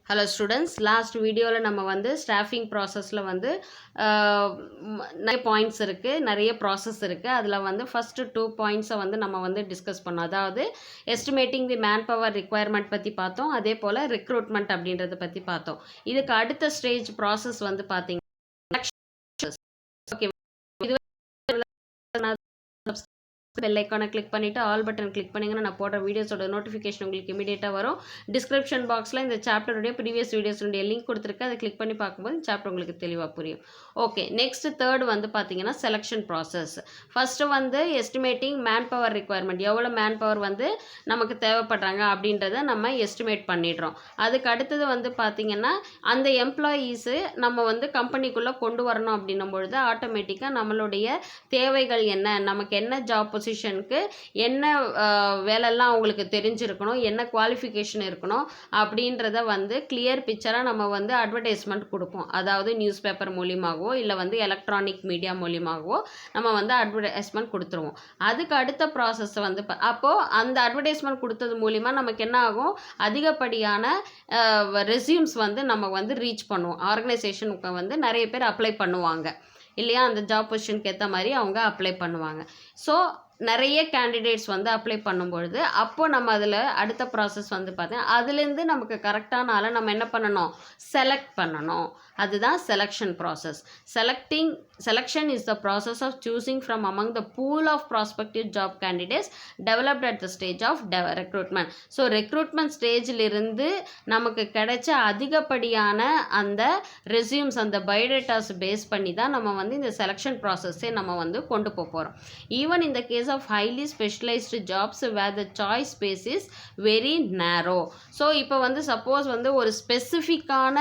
Hello students, last வீடியோவில் நம்ம வந்து ஸ்டாஃபிங் ப்ராசஸில் வந்து நிறைய பாயிண்ட்ஸ் இருக்குது, நிறைய ப்ராசஸ் இருக்குது. அதில் வந்து ஃபஸ்ட்டு 2 பாயிண்ட்ஸை வந்து நம்ம வந்து டிஸ்கஸ் பண்ணோம். அதாவது estimating the man power requirement பற்றி பார்த்தோம், அதே போல் ரெக்ரூட்மெண்ட் அப்படின்றத பற்றி பார்த்தோம். இதுக்கு அடுத்த ஸ்டேஜ் ப்ராசஸ் வந்து பார்த்தீங்கன்னா ஓகே, இது பெல் ஐக்கானை கிளிக் பண்ணிவிட்டு ஆல் பட்டன் கிளிக் பண்ணிங்கன்னா நான் போடுற வீடியோஸோட நோட்டிஃபிகேஷன் உங்களுக்கு இமீடியட்டாக வரும். டிஸ்கிரிப்ஷன் பாக்ஸில் இந்த சாப்டருடைய ப்ரீவியஸ் வீடியோஸுடைய லிங்க் கொடுத்துருக்கு, அதை கிளிக் பண்ணி பார்க்கும்போது சாப்டர் உங்களுக்கு தெளிவாக புரியும். ஓகே, நெக்ஸ்ட் தேர்ட் வந்து பார்த்தீங்கன்னா செலெக்ஷன் ப்ராசஸ். ஃபஸ்ட்டு வந்து எஸ்டிமேட்டிங் மேன் பவர் ரிக்குவயர்மெண்ட், எவ்வளோ மேன் பவர் வந்து நமக்கு தேவைப்படுறாங்க அப்படின்றத நம்ம எஸ்டிமேட் பண்ணிடுறோம். அதுக்கு அடுத்தது வந்து பார்த்தீங்கன்னா அந்த எம்ப்ளாயீஸு நம்ம வந்து கம்பெனிக்குள்ளே கொண்டு வரணும் அப்படின்னும் பொழுது ஆட்டோமேட்டிக்காக நம்மளுடைய தேவைகள் என்ன, நமக்கு என்ன ஜாப் பொசிஷனுக்கு என்ன வேலைலாம் அவங்களுக்கு தெரிஞ்சிருக்கணும், என்ன குவாலிஃபிகேஷன் இருக்கணும் அப்படின்றத வந்து கிளியர் பிக்சராக நம்ம வந்து அட்வர்டைஸ்மெண்ட் கொடுப்போம். அதாவது நியூஸ் பேப்பர் மூலியமாகவோ இல்லை வந்து எலக்ட்ரானிக் மீடியா மூலியமாகவோ நம்ம வந்து அட்வர்டைஸ்மெண்ட் கொடுத்துருவோம். அதுக்கு அடுத்த ப்ராசஸ் வந்து அப்போது அந்த அட்வர்டைஸ்மெண்ட் கொடுத்தது மூலிமா நமக்கு என்ன ஆகும், அதிகப்படியான ரெஸ்யூம்ஸ் வந்து நம்ம வந்து ரீச் பண்ணுவோம். ஆர்கனைசேஷனுக்கு வந்து நிறைய பேர் அப்ளை பண்ணுவாங்க இல்லையா, அந்த ஜாப் பொசிஷனுக்கு ஏற்ற மாதிரி அவங்க அப்ளை பண்ணுவாங்க. ஸோ நிறைய கேண்டிடேட்ஸ் வந்து அப்ளை பண்ணும்பொழுது அப்போது நம்ம அதில் அடுத்த ப்ராசஸ் வந்து பார்த்தீங்கன்னா அதுலேருந்து நமக்கு கரெக்டான ஆளை நம்ம என்ன பண்ணணும், செலக்ட் பண்ணணும். அதுதான் selection process. Selection is the process of choosing from among the pool of prospective job candidates developed at the stage of recruitment. So recruitment ஸ்டேஜிலிருந்து நமக்கு கிடைச்ச அதிகப்படியான அந்த ரெஸ்யூம்ஸ், அந்த பயோடேட்டாஸ் பேஸ் பண்ணி தான் நம்ம வந்து இந்த செலெக்ஷன் ப்ராசஸே நம்ம வந்து கொண்டு போகிறோம். ஈவன் இந்த case of highly specialized jobs where the choice space is very narrow. So இப்போ வந்து சப்போஸ் வந்து ஒரு ஸ்பெசிஃபிக்கான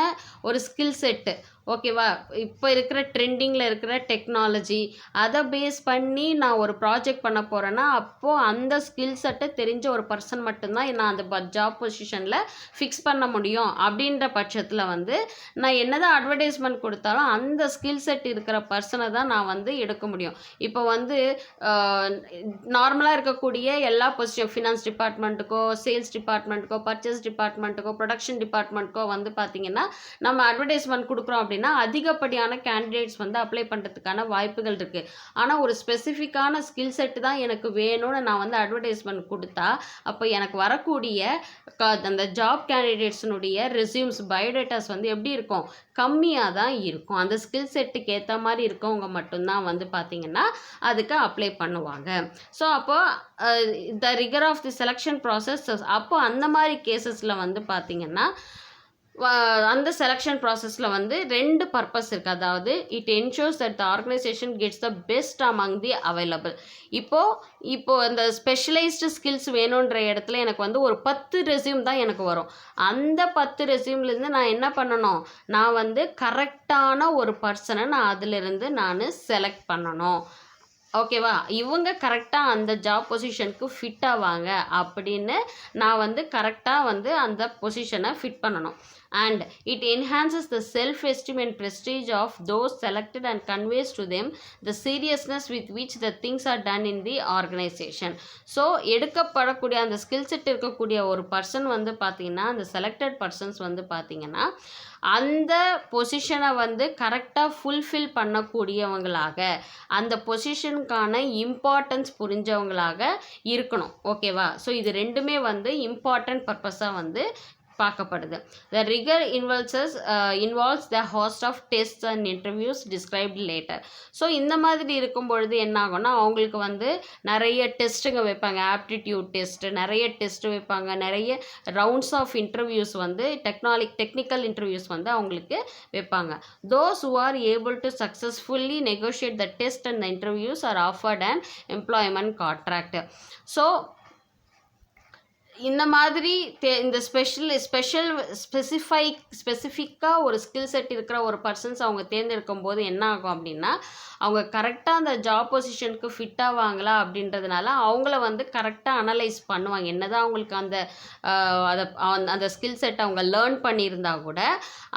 ஒரு ஸ்கில் செட்டு, ஓகேவா, இப்போ இருக்கிற ட்ரெண்டிங்கில் இருக்கிற டெக்னாலஜி அதை பேஸ் பண்ணி நான் ஒரு ப்ராஜெக்ட் பண்ண போகிறேன்னா அப்போது அந்த ஸ்கில் செட்டை தெரிஞ்ச ஒரு பர்சன் மட்டும்தான் நான் அந்த ஜாப் பொசிஷனில் ஃபிக்ஸ் பண்ண முடியும். அப்படின்ற பட்சத்தில் வந்து நான் என்னதான் அட்வர்டைஸ்மெண்ட் கொடுத்தாலும் அந்த ஸ்கில் செட் இருக்கிற பர்சனை தான் நான் வந்து எடுக்க முடியும். இப்போ வந்து நார்மலாக இருக்கக்கூடிய எல்லா பொசிஷன், ஃபினான்ஸ் டிபார்ட்மெண்ட்டுக்கோ, சேல்ஸ் டிபார்ட்மெண்ட்டுக்கோ, பர்ச்சேஸ் டிபார்ட்மெண்ட்டுக்கோ, ப்ரொடக்ஷன் டிபார்ட்மெண்ட்டுக்கோ வந்து பார்த்திங்கன்னா நம்ம அட்வர்டைஸ்மெண்ட் கொடுக்குறோம் அப்படின்னா அதிகப்படியான கேண்டிடேட்ஸ் வந்து அப்ளை பண்ணுறதுக்கான வாய்ப்புகள் இருக்குது. ஆனால் ஒரு ஸ்பெசிஃபிக்கான ஸ்கில் செட்டு தான் எனக்கு வேணும்னு நான் வந்து அட்வர்டைஸ்மெண்ட் கொடுத்தா அப்போ எனக்கு வரக்கூடிய அந்த ஜாப் கேண்டிடேட்ஸினுடைய ரெஸ்யூம்ஸ், பயோடேட்டாஸ் வந்து எப்படி இருக்கும், கம்மியாக தான் இருக்கும். அந்த ஸ்கில் செட்டுக்கு ஏற்ற மாதிரி இருக்கவங்க மட்டும்தான் வந்து பார்த்திங்கன்னா அதுக்கு அப்ளை பண்ணுவாங்க. ஸோ அப்போது the rigour of the selection process, அப்போது அந்த மாதிரி கேசஸில் வந்து பார்த்திங்கன்னா அந்த செலெக்ஷன் ப்ராசஸில் வந்து 2 பர்பஸ் இருக்குது. அதாவது it ensures that the organisation gets the best among the available. இப்போது அந்த ஸ்பெஷலைஸ்டு ஸ்கில்ஸ் வேணுன்ற இடத்துல எனக்கு வந்து ஒரு 10 ரெஸ்யூம் தான் எனக்கு வரும். அந்த 10 ரெஸ்யூம்லேருந்து நான் என்ன பண்ணணும், நான் வந்து கரெக்டான ஒரு பர்சனை நான் அதிலிருந்து நான் செலக்ட் பண்ணணும். ஓகேவா, இவங்க கரெக்டாக அந்த ஜாப் பொசிஷனுக்கு ஃபிட் ஆவாங்க அப்படின்னு நான் வந்து கரெக்டாக வந்து அந்த பொசிஷனை ஃபிட் பண்ணணும். And it enhances the self esteem and prestige of those selected and conveys to them the seriousness with which the things are done in the organisation. So எடுக்கப்படக்கூடிய அந்த ஸ்கில் செட் இருக்கக்கூடிய ஒரு பர்சன் வந்து பார்த்திங்கன்னா, அந்த selected persons வந்து பார்த்திங்கன்னா அந்த பொசிஷனை வந்து கரெக்டாக ஃபுல்ஃபில் பண்ணக்கூடியவங்களாக, அந்த பொசிஷனுக்கான இம்பார்ட்டன்ஸ் புரிஞ்சவங்களாக இருக்கணும். ஓகேவா, ஸோ இது ரெண்டுமே வந்து இம்பார்ட்டன்ட் பர்பஸாக வந்து பார்க்கப்படுது. The rigor involves the host of tests and interviews described later. So இந்த மாதிரி இருக்கும் பொழுது என்ன ஆகும்னா அவங்களுக்கு வந்து நிறைய டெஸ்ட்டுங்க வைப்பாங்க, ஆப்டிடியூட் டெஸ்ட்டு, நிறைய டெஸ்ட்டு வைப்பாங்க, நிறைய ரவுண்ட்ஸ் ஆஃப் இன்டர்வியூஸ் வந்து டெக்னிக்கல் இன்டர்வியூஸ் வந்து அவங்களுக்கு வைப்பாங்க. Those who are able to successfully negotiate the test and the interviews are offered an employment contract. So இந்த மாதிரி இந்த ஸ்பெசிஃபிக்காக ஒரு ஸ்கில் செட் இருக்கிற ஒரு பர்சன்ஸ் அவங்க தேர்ந்தெடுக்கும் போது என்ன ஆகும் அப்படின்னா அவங்க கரெக்டாக அந்த ஜாப் பொசிஷனுக்கு ஃபிட் ஆவாங்களா அப்படின்றதுனால அவங்கள வந்து கரெக்டாக அனலைஸ் பண்ணுவாங்க. என்னதான் அவங்களுக்கு அந்த ஸ்கில் செட் அவங்க லேர்ன் பண்ணியிருந்தா கூட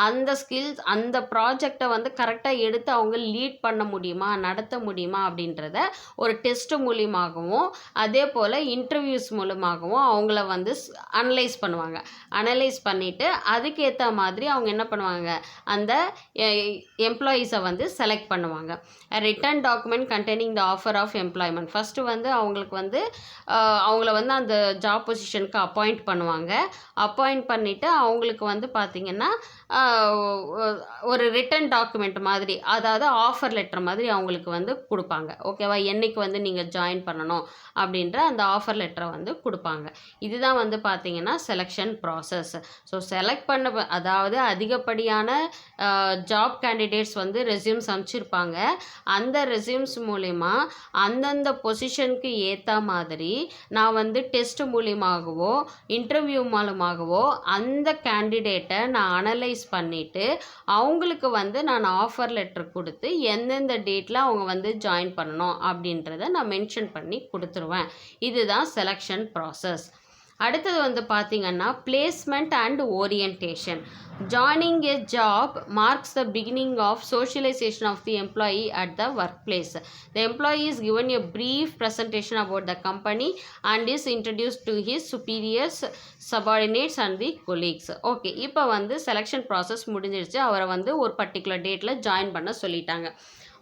அந்த ஸ்கில்ஸ், அந்த ப்ராஜெக்டை வந்து கரெக்டாக எடுத்து அவங்க லீட் பண்ண முடியுமா, நடத்த முடியுமா அப்படின்றத ஒரு டெஸ்ட் மூலியமாகவும் அதே போல் இன்டர்வியூஸ் மூலமாகவும் அவங்கள வந்து அனலைஸ் பண்ணுவாங்க. அனலைஸ் பண்ணிவிட்டு அதுக்கேற்ற மாதிரி அவங்க என்ன பண்ணுவாங்க, அந்த எம்ப்ளாயீஸை வந்து செலக்ட் பண்ணுவாங்க. Written document containing the offer of employment. First வந்து அவங்களுக்கு வந்து அவங்கள வந்து அந்த ஜாப் பொசிஷனுக்கு அப்பாயிண்ட் பண்ணுவாங்க. அப்பாயிண்ட் பண்ணிவிட்டு அவங்களுக்கு வந்து பார்த்திங்கன்னா ஒரு ரிட்டன் டாக்குமெண்ட் மாதிரி, அதாவது ஆஃபர் லெட்டர் மாதிரி அவங்களுக்கு வந்து கொடுப்பாங்க. ஓகேவா, என்னைக்கு வந்து நீங்கள் ஜாயின் பண்ணணும் அப்படின்ற அந்த ஆஃபர் லெட்டரை வந்து கொடுப்பாங்க. இதுதான் வந்து பார்த்திங்கன்னா செலெக்ஷன் ப்ராசஸ். ஸோ செலக்ட் பண்ண அதாவது அதிகப்படியான ஜாப் கேண்டிடேட்ஸ் வந்து ரெஸ்யூம்ஸ் அனுப்பிச்சிருப்பாங்க. அந்த ரெஸ்யூம்ஸ் மூலிமா அந்தந்த பொசிஷனுக்கு ஏற்ற மாதிரி நான் வந்து டெஸ்ட் மூலியமாகவோ இன்டர்வியூ மூலமாகவோ அந்த கேண்டிடேட்டை நான் அனலைஸ் பண்ணிவிட்டு அவங்களுக்கு வந்து நான் ஆஃபர் லெட்டர் கொடுத்து எந்தெந்த டேட்டில் அவங்க வந்து ஜாயின் பண்ணணும் அப்படின்றத நான் மென்ஷன் பண்ணி கொடுத்துருவேன். இதுதான் செலெக்ஷன் ப்ராசஸ். அடுத்தது வந்து பார்த்திங்கன்னா placement and orientation. Joining a job marks the beginning of socialization of the employee at the workplace. The employee is given a brief presentation about the company and is introduced to his superiors, subordinates and the colleagues. Okay, இப்போ வந்து selection process முடிஞ்சிருச்சு. அவரை வந்து ஒரு particular டேட்டில் join பண்ண சொல்லிட்டாங்க.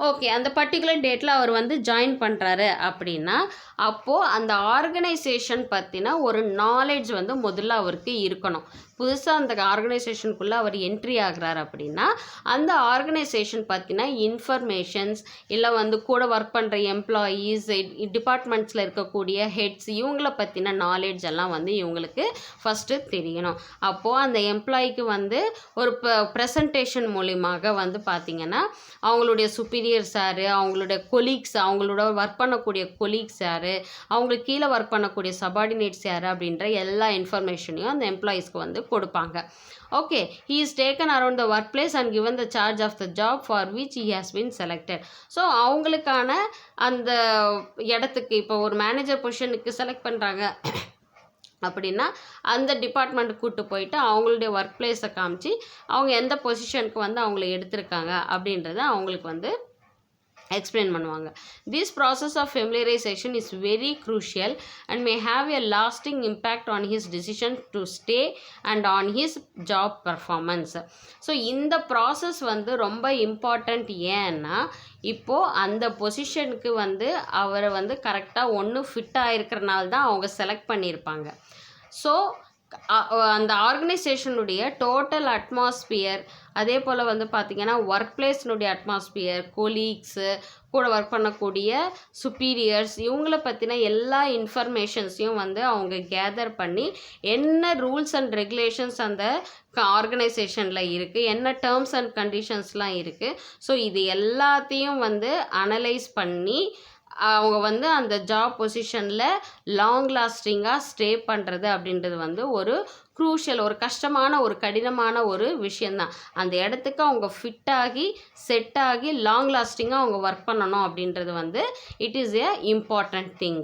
Okay, அந்த பர்டிகுலர் டேட்டில் அவர் வந்து ஜாயின் பண்ணுறாரு அப்படின்னா அப்போது அந்த ஆர்கனைசேஷன் பற்றின ஒரு நாலேஜ் வந்து முதல்ல அவருக்கு இருக்கணும். புதுசாக அந்த ஆர்கனைசேஷனுக்குள்ளே அவர் என்ட்ரி ஆகிறார் அப்படின்னா அந்த ஆர்கனைசேஷன் பற்றின இன்ஃபர்மேஷன்ஸ், இல்லை வந்து கூட ஒர்க் பண்ணுற எம்ப்ளாயீஸ், டிபார்ட்மெண்ட்ஸில் இருக்கக்கூடிய ஹெட்ஸ், இவங்கள பற்றின நாலேஜ் எல்லாம் வந்து இவங்களுக்கு ஃபஸ்ட்டு தெரியணும். அப்போது அந்த எம்ப்ளாய்க்கு வந்து ஒரு ப்ரெசன்டேஷன் மூலியமாக வந்து பார்த்திங்கன்னா அவங்களுடைய சுப்பீரியர்ஸ் யார், அவங்களுடைய கொலீக்ஸ், அவங்களோட ஒர்க் பண்ணக்கூடிய கொலீக்ஸ் யார், அவங்களுக்கு கீழே ஒர்க் பண்ணக்கூடிய சபார்டினேட்ஸ் யார் அப்படின்ற எல்லா இன்ஃபர்மேஷனையும் அந்த எம்ப்ளாயீஸ்க்கு வந்து கொடுப்பாங்க. Okay, he is taken around the workplace and given the charge of the job for which he has been selected. So அவங்களுக்கான அந்த இடத்துக்கு இப்போ ஒரு மேனேஜர் பொசிஷனுக்கு செலக்ட் பண்ணுறாங்க அப்படின்னா அந்த டிபார்ட்மெண்ட்டுக்கு கூப்பிட்டு போயிட்டு அவங்களுடைய ஒர்க் பிளேஸை காமிச்சு அவங்க எந்த பொசிஷனுக்கு வந்து அவங்கள எடுத்திருக்காங்க அப்படின்றத அவங்களுக்கு வந்து explain பண்ணுவாங்க. This process of familiarization is very crucial and may have a lasting impact on his decision to stay and on his job performance. So இந்த ப்ராசஸ் வந்து ரொம்ப இம்பார்ட்டண்ட். ஏன்னா இப்போது அந்த பொசிஷனுக்கு வந்து அவரை வந்து கரெக்டாக ஒன்று ஃபிட் ஆகிருக்கிறனால தான் அவங்க செலக்ட் பண்ணியிருப்பாங்க. ஸோ அந்த ஆர்கனைசேஷனுடைய டோட்டல் அட்மாஸ்பியர், அதே போல் வந்து பார்த்திங்கன்னா ஒர்க் பிளேஸ்னுடைய அட்மாஸ்பியர், கொலீக்ஸு, கூட ஒர்க் பண்ணக்கூடிய சுப்பீரியர்ஸ், இவங்கள பற்றின எல்லா இன்ஃபர்மேஷன்ஸையும் வந்து அவங்க கேதர் பண்ணி என்ன ரூல்ஸ் அண்ட் ரெகுலேஷன்ஸ் அந்த ஆர்கனைசேஷனில் இருக்குது, என்ன டேர்ம்ஸ் அண்ட் கண்டிஷன்ஸ்லாம் இருக்குது, ஸோ இது எல்லாத்தையும் வந்து அனலைஸ் பண்ணி அவங்க வந்து அந்த ஜாப் பொசிஷனில் லாங் லாஸ்டிங்காக ஸ்டே பண்ணுறது அப்படின்றது வந்து ஒரு க்ரூஷியல், ஒரு கஷ்டமான, ஒரு கடினமான ஒரு விஷயந்தான். அந்த இடத்துக்கு அவங்க ஃபிட் ஆகி செட் ஆகி லாங் லாஸ்டிங்காக அவங்க ஒர்க் பண்ணணும் அப்படின்றது வந்து it is a important thing.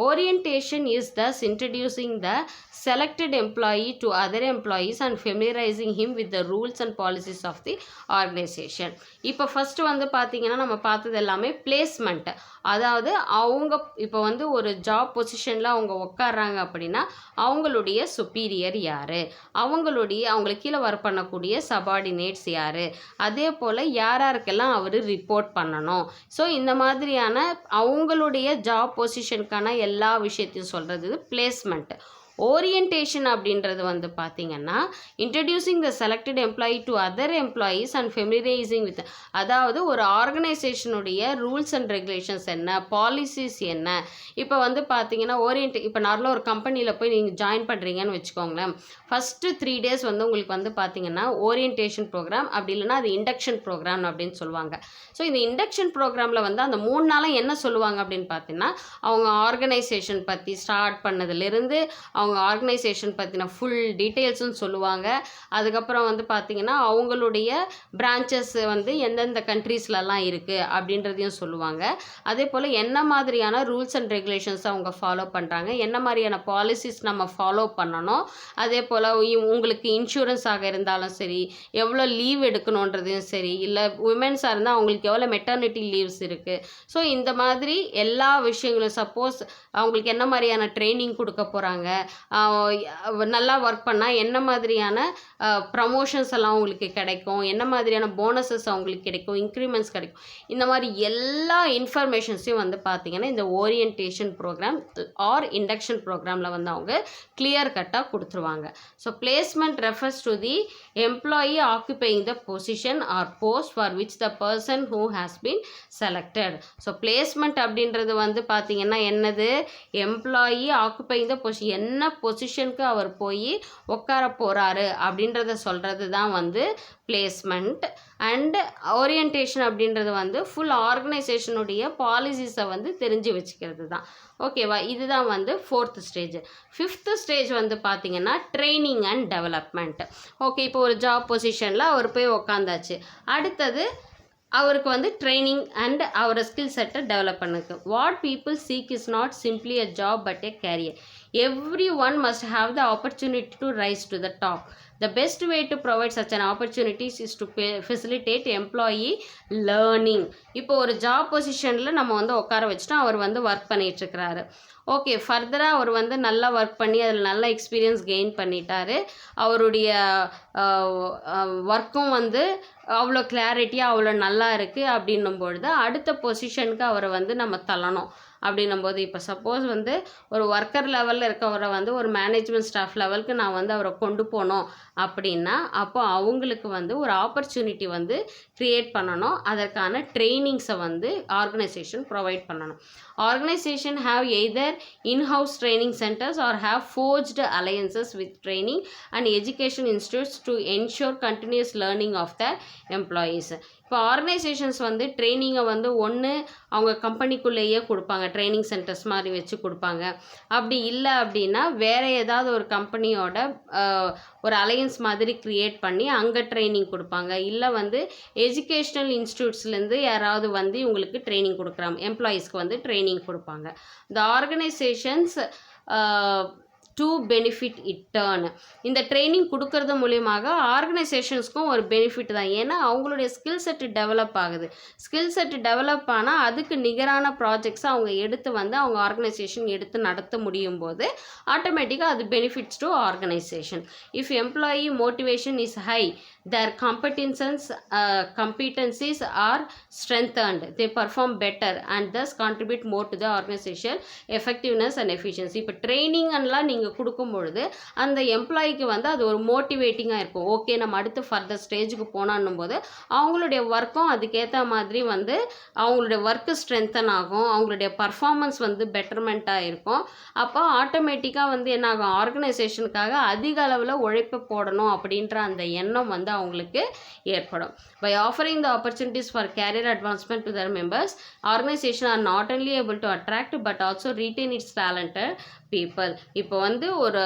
Orientation is thus introducing the selected employee to other employees and familiarizing him with the rules and policies of the organization. இப்போ ஃபஸ்ட்டு வந்து பார்த்திங்கன்னா நம்ம பார்த்தது எல்லாமே பிளேஸ்மெண்ட். அதாவது அவங்க இப்போ வந்து ஒரு ஜாப் பொசிஷனில் அவங்க உட்கார்றாங்க அப்படின்னா அவங்களுடைய சுப்பீரியர் யார், அவங்களுக்கு கீழே ஒர்க் பண்ணக்கூடிய சபார்டினேட்ஸ் யார், அதே போல் யாருக்கெல்லாம் அவர் ரிப்போர்ட் பண்ணணும். ஸோ இந்த மாதிரியான அவங்களுடைய ஜாப் பொசிஷனுக்கான எல்லா விஷயத்தையும் சொல்கிறது பிளேஸ்மெண்ட். ஓரியன்டேஷன் அப்படின்றது வந்து பார்த்திங்கன்னா introducing the selected employee to other employees and familiarising with, அதாவது ஒரு ஆர்கனைசேஷனுடைய ரூல்ஸ் அண்ட் ரெகுலேஷன்ஸ் என்ன, பாலிசிஸ் என்ன. இப்போ வந்து பார்த்திங்கன்னா இப்போ நார்மலாக ஒரு கம்பெனியில் போய் நீங்கள் ஜாயின் பண்ணுறீங்கன்னு வச்சுக்கோங்களேன். ஃபஸ்ட்டு 3 days வந்து உங்களுக்கு வந்து பார்த்திங்கன்னா ஓரியன்டேஷன் ப்ரோக்ராம், அப்படி இல்லைனா அது இண்டக்ஷன் ப்ரோக்ராம் அப்படின்னு சொல்லுவாங்க. ஸோ இந்த இண்டக்ஷன் ப்ரோக்ராமில் வந்து அந்த 3 நாளாக என்ன சொல்லுவாங்க அப்படின்னு பார்த்தீங்கன்னா அவங்க ஆர்கனைசேஷன் பற்றி ஸ்டார்ட் பண்ணதுலேருந்து அவங்க ஆர்கனைசேஷன் பற்றின ஃபுல் டீட்டெயில்ஸும் சொல்லுவாங்க. அதுக்கப்புறம் வந்து பார்த்திங்கன்னா அவங்களுடைய பிரான்ச்சஸ் வந்து எந்தெந்த கண்ட்ரீஸ்லலாம் இருக்குது அப்படின்றதையும் சொல்லுவாங்க. அதே போல் என்ன மாதிரியான ரூல்ஸ் அண்ட் ரெகுலேஷன்ஸ் அவங்க ஃபாலோ பண்ணுறாங்க, என்ன மாதிரியான பாலிசிஸ் நம்ம ஃபாலோ பண்ணணும், அதே போல் உங்களுக்கு இன்சூரன்ஸாக இருந்தாலும் சரி, எவ்வளோ லீவ் எடுக்கணுன்றதையும் சரி, இல்லை உமன்ஸாக இருந்தால் அவங்களுக்கு எவ்வளோ மெட்டர்னிட்டி லீவ்ஸ் இருக்குது. ஸோ இந்த மாதிரி எல்லா விஷயங்களும், சப்போஸ் அவங்களுக்கு என்ன மாதிரியான ட்ரைனிங் கொடுக்க போகிறாங்க, நல்லா ஒர்க் பண்ணால் என்ன மாதிரியான ப்ரமோஷன்ஸ் எல்லாம் அவங்களுக்கு கிடைக்கும், என்ன மாதிரியான போனஸஸ் அவங்களுக்கு கிடைக்கும், இன்க்ரிமெண்ட்ஸ் கிடைக்கும், இந்த மாதிரி எல்லா இன்ஃபர்மேஷன்ஸையும் வந்து பார்த்திங்கன்னா இந்த ஓரியன்டேஷன் ப்ரோக்ராம் ஆர் இண்டக்ஷன் ப்ரோக்ராமில் வந்து அவங்க கிளியர் கட்டாக கொடுத்துருவாங்க. So placement refers to the employee occupying the position R post for which the person who has been selected. So placement அப்படின்றது வந்து பார்த்திங்கன்னா என்னது, எம்ப்ளாயி ஆக்குபையிங் த பொசிஷன், என்ன பொசிஷனுக்கு அவர் போய் உட்கார போகிறாரு அப்படின்றத சொல்கிறது தான் வந்து பிளேஸ்மெண்ட். அண்ட் ஓரியன்டேஷன் அப்படின்றது வந்து ஃபுல் ஆர்கனைசேஷனுடைய பாலிசிஸை வந்து தெரிஞ்சு வச்சுக்கிறது தான். ஓகேவா, இதுதான் வந்து 4th ஸ்டேஜ். 5th ஸ்டேஜ் வந்து பார்த்திங்கன்னா ட்ரைனிங் அண்ட் டெவலப்மெண்ட். ஓகே, இப்போ ஒரு ஜாப் பொசிஷனில் அவர் போய் உக்காந்தாச்சு. அடுத்தது அவருக்கு வந்து ட்ரைனிங் அண்ட் அவரோட ஸ்கில் செட்டை டெவலப் பண்ணுக்கு. What people seek is not simply a job but a career. Every one must have the opportunity to rise to the top. The best way to provide such an opportunities is to facilitate employee learning. இப்போ ஒரு job பொசிஷனில் நம்ம வந்து உட்கார வச்சுட்டோம், அவர் வந்து work பண்ணிகிட்ருக்கிறாரு. Okay, ஃபர்தராக அவர் வந்து நல்லா ஒர்க் பண்ணி அதில் நல்ல எக்ஸ்பீரியன்ஸ் கெயின் பண்ணிட்டாரு. அவருடைய ஒர்க்கும் வந்து அவ்வளோ கிளாரிட்டியாக அவ்வளோ நல்லா இருக்குது அப்படின்னும் பொழுது அடுத்த பொசிஷனுக்கு அவரை வந்து நம்ம தள்ளணும். அப்படின்னும்போது இப்போ சப்போஸ் வந்து ஒரு ஒர்க்கர் லெவலில் இருக்கவரை வந்து ஒரு மேனேஜ்மெண்ட் ஸ்டாஃப் லெவலுக்கு நான் வந்து அவரை கொண்டு போனோம் அப்படின்னா அப்போ அவங்களுக்கு வந்து ஒரு ஆப்பர்ச்சுனிட்டி வந்து க்ரியேட் பண்ணணும். அதற்கான ட்ரைனிங்ஸை வந்து ஆர்கனைசேஷன் ப்ரொவைட் பண்ணணும். Organisation have either inhouse training centres or have forged alliances with training and education institutes to ensure continuous learning of the employees. இப்போ ஆர்கனைசேஷன்ஸ் வந்து ட்ரைனிங்கை வந்து ஒன்று அவங்க கம்பெனிக்குள்ளேயே கொடுப்பாங்க, ட்ரைனிங் சென்டர்ஸ் மாதிரி வச்சு கொடுப்பாங்க. அப்படி இல்லை அப்படின்னா வேறு ஏதாவது ஒரு கம்பெனியோட ஒரு அலையன்ஸ் மாதிரி க்ரியேட் பண்ணி அங்கே ட்ரைனிங் கொடுப்பாங்க. இல்லை வந்து எஜுகேஷ்னல் இன்ஸ்டியூட்ஸ்லேருந்து யாராவது வந்து இவங்களுக்கு ட்ரைனிங் கொடுக்குறாங்க, எம்ப்ளாயீஸ்க்கு வந்து ட்ரைனிங் கொடுப்பாங்க. இந்த organisations to benefit it turn. இந்த ட்ரைனிங் கொடுக்கறது மூலியமாக ஆர்கனைசேஷன்ஸ்க்கும் ஒரு பெனிஃபிட் தான். ஏன்னா அவங்களுடைய ஸ்கில் செட்டு டெவலப் ஆகுது. ஸ்கில் செட்டு டெவலப் ஆனால் அதுக்கு நிகரான ப்ராஜெக்ட்ஸை அவங்க எடுத்து வந்து அவங்க ஆர்கனைசேஷன் எடுத்து நடத்த முடியும் போது ஆட்டோமேட்டிக்காக அது benefits to organisation. If employee motivation is high, their competencies are strengthened, they perform better and thus contribute more to the organization effectiveness and efficiency. இப்போ ட்ரைனிங் எல்லாம் நீங்கள் கொடுக்கும் பொழுது அந்த எம்ப்ளாய்க்கு வந்து அது ஒரு மோட்டிவேட்டிங்காக இருக்கும். ஓகே, நம்ம அடுத்து ஃபர்தர் ஸ்டேஜுக்கு போனான்னும் போது அவங்களுடைய ஒர்க்கும் அதுக்கேற்ற மாதிரி வந்து அவங்களுடைய ஒர்க்கு ஸ்ட்ரென்தன் ஆகும், அவங்களுடைய பர்ஃபார்மன்ஸ் வந்து பெட்டர்மெண்ட்டாக இருக்கும். அப்போ ஆட்டோமேட்டிக்காக வந்து என்ன ஆகும், ஆர்கனைசேஷனுக்காக அதிக அளவில் உழைப்பு போடணும் அப்படின்ற அந்த எண்ணம் வந்து அவங்களுக்கு ஏற்படும். By offering the opportunities for career advancement to their members, organization are not only able to attract but also retain its talented people. இப்போ வந்து ஒரு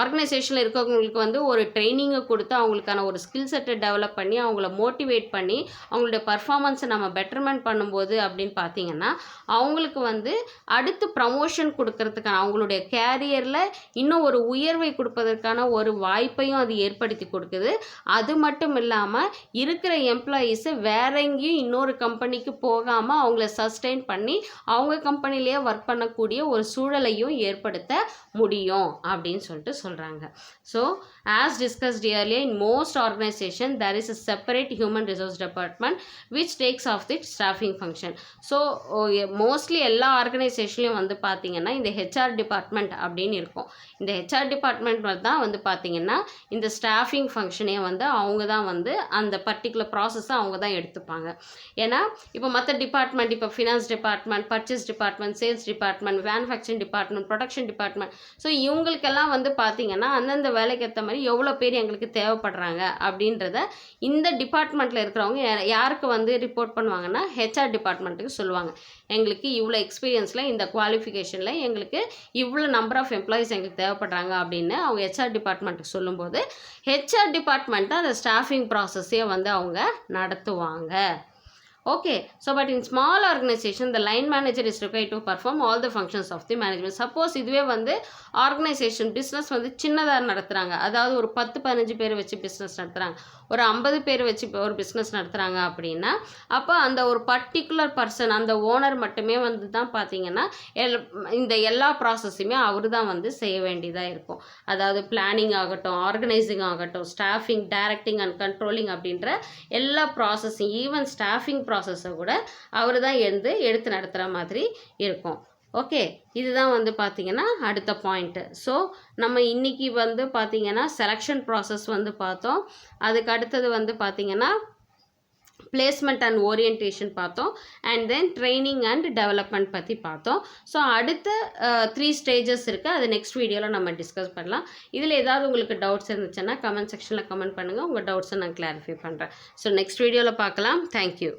ஆர்கனைசேஷனில் இருக்கவங்களுக்கு வந்து ஒரு ட்ரைனிங்கை கொடுத்து அவங்களுக்கான ஒரு ஸ்கில் செட்டை டெவலப் பண்ணி அவங்கள மோட்டிவேட் பண்ணி அவங்களுடைய பர்ஃபார்மன்ஸை நம்ம பெட்டர்மெண்ட் பண்ணும்போது அப்படின்னு பார்த்தீங்கன்னா அவங்களுக்கு வந்து அடுத்து ப்ரமோஷன் கொடுக்கறதுக்கான அவங்களுடைய கேரியரில் இன்னும் ஒரு உயர்வை கொடுப்பதற்கான ஒரு வாய்ப்பையும் அது ஏற்படுத்தி கொடுக்குது. அது மட்டும் இல்லாமல் இருக்கிற எம்ப்ளாயீஸை வேற எங்கேயும் இன்னொரு கம்பெனிக்கு போகாமல் அவங்கள சஸ்டெயின் பண்ணி அவங்க கம்பெனிலேயே ஒர்க் பண்ணக்கூடிய ஒரு சூழலையும் ஏற்படுத்த முடியும் அப்படின்னு சொல்லிட்டு சொல்கிறாங்க. So as discussed earlier, in most organizations there is a separate human resource department which takes off the staffing function. So mostly எல்லா ஆர்கனைசேஷன்லையும் வந்து பார்த்திங்கன்னா இந்த ஹெச்ஆர் டிபார்ட்மெண்ட் அப்படின்னு இருக்கும். இந்த ஹெச்ஆர் டிபார்ட்மெண்ட் தான் வந்து பார்த்திங்கன்னா இந்த ஸ்டாஃபிங் ஃபங்க்ஷனே வந்து அவங்க தான் வந்து அந்த பர்டிகுலர் ப்ராசஸை அவங்க தான் எடுத்துப்பாங்க. ஏன்னா இப்போ மற்ற டிபார்ட்மெண்ட், இப்போ finance department, purchase department, sales department, manufacturing department, production department, so இவங்களுக்கெல்லாம் வந்து பார்த்திங்கன்னா அந்தந்த வேலைக்கு ஏற்ற மாதிரி எவ்வளோ பேர் எங்களுக்கு தேவைப்படுறாங்க அப்படின்றத இந்த டிபார்ட்மெண்ட்டில் இருக்கிறவங்க யாருக்கு வந்து ரிப்போர்ட் பண்ணுவாங்கன்னா ஹெச்ஆர் டிபார்ட்மெண்ட்டுக்கு சொல்லுவாங்க. எங்களுக்கு இவ்வளோ எக்ஸ்பீரியன்ஸில் இந்த குவாலிஃபிகேஷனில் எங்களுக்கு இவ்வளோ நம்பர் ஆஃப் எம்ப்ளாயீஸ் எங்களுக்கு தேவைப்படுறாங்க அப்படின்னு அவங்க ஹெச்ஆர் டிபார்ட்மெண்ட்டுக்கு சொல்லும்போது ஹெச்ஆர் டிபார்ட்மெண்ட் தான் அந்த ஸ்டாஃபிங் ப்ராசஸே வந்து அவங்க நடத்துவாங்க. Okay, so but in small organization the line manager is required to perform all the functions of the management. Suppose இதுவே வந்து ஆர்கனைசேஷன் பிஸ்னஸ் வந்து சின்னதாக நடத்துகிறாங்க, அதாவது ஒரு 10-15 பேர் வச்சு பிஸ்னஸ் நடத்துகிறாங்க, ஒரு 50 பேர் வச்சு ஒரு பிஸ்னஸ் நடத்துகிறாங்க அப்படின்னா அப்போ அந்த ஒரு பர்டிகுலர் பர்சன் அந்த ஓனர் மட்டுமே வந்து தான் பார்த்தீங்கன்னா இந்த எல்லா ப்ராசஸையுமே அவர் தான் வந்து செய்ய வேண்டியதாக இருக்கும். அதாவது பிளானிங் ஆகட்டும், ஆர்கனைசிங் ஆகட்டும், ஸ்டாஃபிங், டைரக்டிங் அண்ட் கண்ட்ரோலிங் அப்படின்ற எல்லா ப்ராசஸையும், ஈவன் ஸ்டாஃபிங் ப்ராசஸை கூட அவர் தான் எடுத்து நடத்துகிற மாதிரி இருக்கும். ஓகே, இதுதான் வந்து பார்த்திங்கன்னா அடுத்த பாயிண்ட்டு. ஸோ நம்ம இன்றைக்கி வந்து பார்த்திங்கன்னா செலெக்ஷன் ப்ராசஸ் வந்து பார்த்தோம். அதுக்கு அடுத்தது வந்து பார்த்திங்கன்னா பிளேஸ்மெண்ட் அண்ட் ஓரியன்டேஷன் பார்த்தோம். And then training and development பற்றி பார்த்தோம். ஸோ அடுத்த 3 ஸ்டேஜஸ் இருக்குது, அது நெக்ஸ்ட் வீடியோவில் நம்ம டிஸ்கஸ் பண்ணலாம். இதில் ஏதாவது உங்களுக்கு டவுட்ஸ் இருந்துச்சுன்னா கமெண்ட் செக்ஷனில் கமெண்ட் பண்ணுங்கள், உங்கள் டவுட்ஸை நான் கிளாரிஃபை பண்ணுறேன். ஸோ நெக்ஸ்ட் வீடியோவில் பார்க்கலாம். தேங்க்யூ.